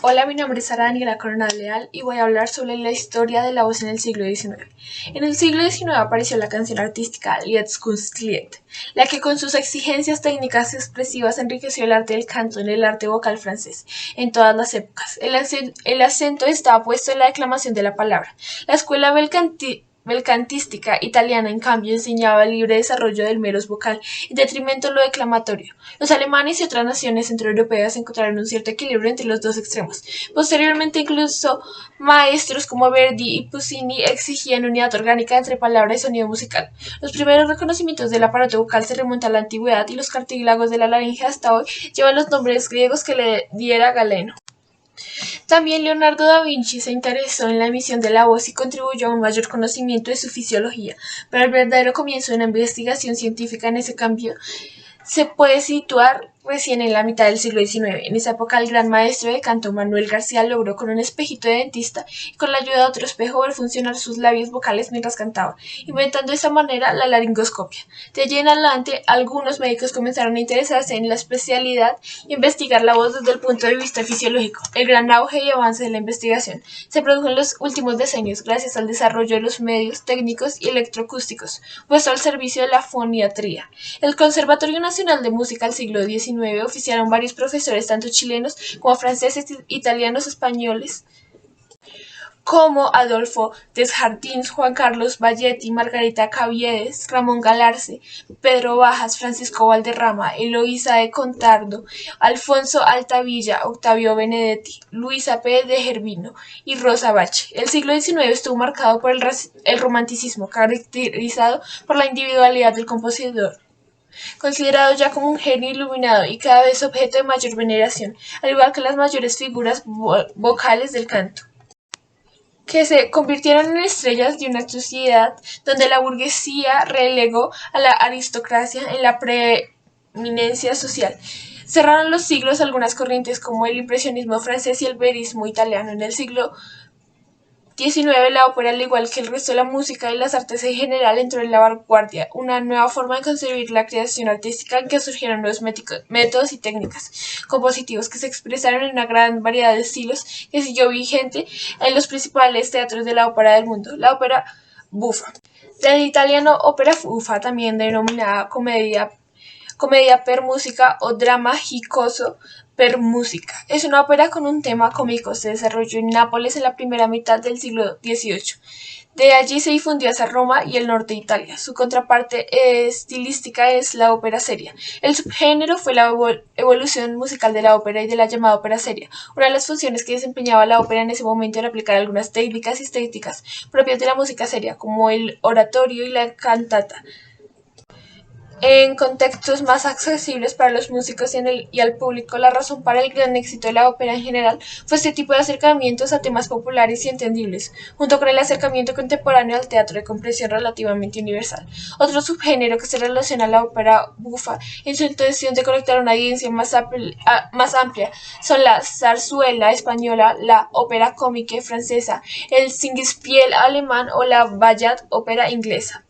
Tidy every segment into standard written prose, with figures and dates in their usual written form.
Hola, mi nombre es Sara Daniela Coronel Leal y voy a hablar sobre la historia de la voz en el siglo XIX. En el siglo XIX apareció la canción artística Liedkunstlied, la que con sus exigencias técnicas y expresivas enriqueció el arte del canto en el arte vocal francés en todas las épocas. El acento estaba puesto en la declamación de la palabra. La escuela belcantística italiana, en cambio, enseñaba el libre desarrollo del meros vocal, en detrimento de lo declamatorio. Los alemanes y otras naciones centroeuropeas encontraron un cierto equilibrio entre los dos extremos. Posteriormente, incluso maestros como Verdi y Puccini exigían unidad orgánica entre palabra y sonido musical. Los primeros reconocimientos del aparato vocal se remontan a la antigüedad y los cartílagos de la laringe hasta hoy llevan los nombres griegos que le diera Galeno. También Leonardo da Vinci se interesó en la emisión de la voz y contribuyó a un mayor conocimiento de su fisiología, pero el verdadero comienzo de una investigación científica en ese cambio se puede situar recién en la mitad del siglo XIX. En esa época, el gran maestro de canto Manuel García logró con un espejito de dentista y con la ayuda de otro espejo ver funcionar sus labios vocales mientras cantaba, inventando de esa manera la laringoscopia. De allí en adelante, algunos médicos comenzaron a interesarse en la especialidad y investigar la voz desde el punto de vista fisiológico. El gran auge y avance de la investigación se produjo en los últimos decenios gracias al desarrollo de los medios técnicos y electroacústicos, puesto al servicio de la foniatría. El Conservatorio Nacional de Música del siglo XIX oficiaron varios profesores, tanto chilenos como franceses, italianos, españoles, como Adolfo Desjardins, Juan Carlos Valletti, Margarita Caviedes, Ramón Galarce, Pedro Bajas, Francisco Valderrama, Eloísa de Contardo, Alfonso Altavilla, Octavio Benedetti, Luisa P. de Gervino y Rosa Bache. El siglo XIX estuvo marcado por el romanticismo, caracterizado por la individualidad del compositor, considerado ya como un genio iluminado y cada vez objeto de mayor veneración, al igual que las mayores figuras vocales del canto, que se convirtieron en estrellas de una sociedad donde la burguesía relegó a la aristocracia en la preeminencia social. Cerraron los siglos algunas corrientes como el impresionismo francés y el verismo italiano. En el siglo XIX, la ópera, al igual que el resto de la música y las artes en general, entró en la vanguardia, una nueva forma de concebir la creación artística en que surgieron nuevos métodos y técnicas compositivos que se expresaron en una gran variedad de estilos que siguió vigente en los principales teatros de la ópera del mundo. La ópera bufa, del italiano ópera buffa, también denominada comedia per música o drama jocoso per música. Es una ópera con un tema cómico. Se desarrolló en Nápoles en la primera mitad del siglo XVIII. De allí se difundió hacia Roma y el norte de Italia. Su contraparte estilística es la ópera seria. El subgénero fue la evolución musical de la ópera y de la llamada ópera seria. Una de las funciones que desempeñaba la ópera en ese momento era aplicar algunas técnicas y estéticas propias de la música seria, como el oratorio y la cantata, en contextos más accesibles para los músicos y al público. La razón para el gran éxito de la ópera en general fue este tipo de acercamientos a temas populares y entendibles, junto con el acercamiento contemporáneo al teatro de comprensión relativamente universal. Otro subgénero que se relaciona a la ópera bufa en su intención de conectar a una audiencia más amplia son la zarzuela española, la ópera cómica francesa, el singspiel alemán o la ballad ópera inglesa.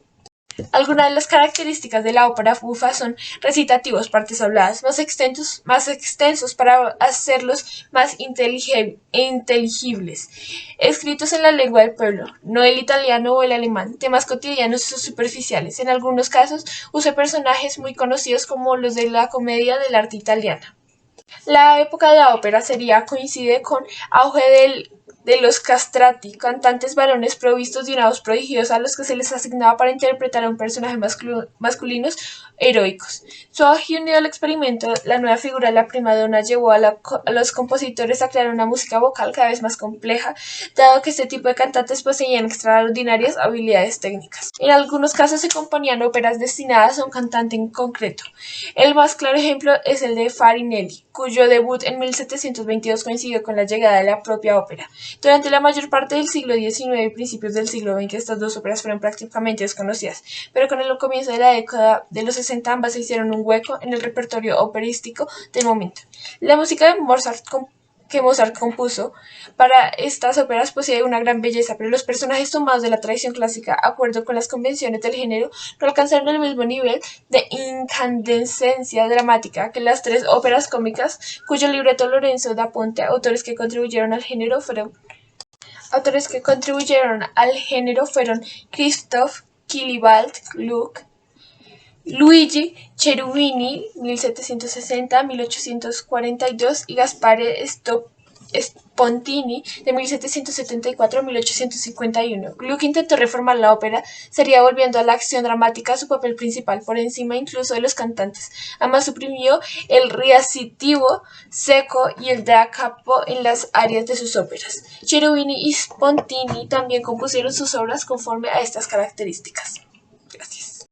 Algunas de las características de la ópera bufa son recitativos, partes habladas, más extensos para hacerlos más inteligibles, escritos en la lengua del pueblo, no el italiano o el alemán, temas cotidianos o superficiales. En algunos casos usa personajes muy conocidos como los de la comedia del arte italiana. La época de la ópera seria coincide con auge de los castrati, cantantes varones provistos de una voz prodigiosa a los que se les asignaba para interpretar a un personaje masculinos heroicos. Su auge unido al experimento, la nueva figura de la prima donna llevó a los compositores a crear una música vocal cada vez más compleja, dado que este tipo de cantantes poseían extraordinarias habilidades técnicas. En algunos casos se componían óperas destinadas a un cantante en concreto. El más claro ejemplo es el de Farinelli, cuyo debut en 1722 coincidió con la llegada de la propia ópera. Durante la mayor parte del siglo XIX y principios del siglo XX, estas dos óperas fueron prácticamente desconocidas, pero con el comienzo de la década de los 60 ambas se hicieron un hueco en el repertorio operístico del momento. La música de Mozart que Mozart compuso para estas óperas posee una gran belleza, pero los personajes tomados de la tradición clásica, acuerdo con las convenciones del género, no alcanzaron el mismo nivel de incandescencia dramática que las tres óperas cómicas, cuyo libreto Lorenzo da Ponte, Autores que contribuyeron al género fueron Christoph Willibald Gluck, Luigi Cherubini (1760–1842) y Gaspare Spontini de 1774–1851. Gluck intentó reformar la ópera, sería volviendo a la acción dramática su papel principal, por encima incluso de los cantantes. Además suprimió el recitativo seco y el da capo en las arias de sus óperas. Cherubini y Spontini también compusieron sus obras conforme a estas características. Gracias.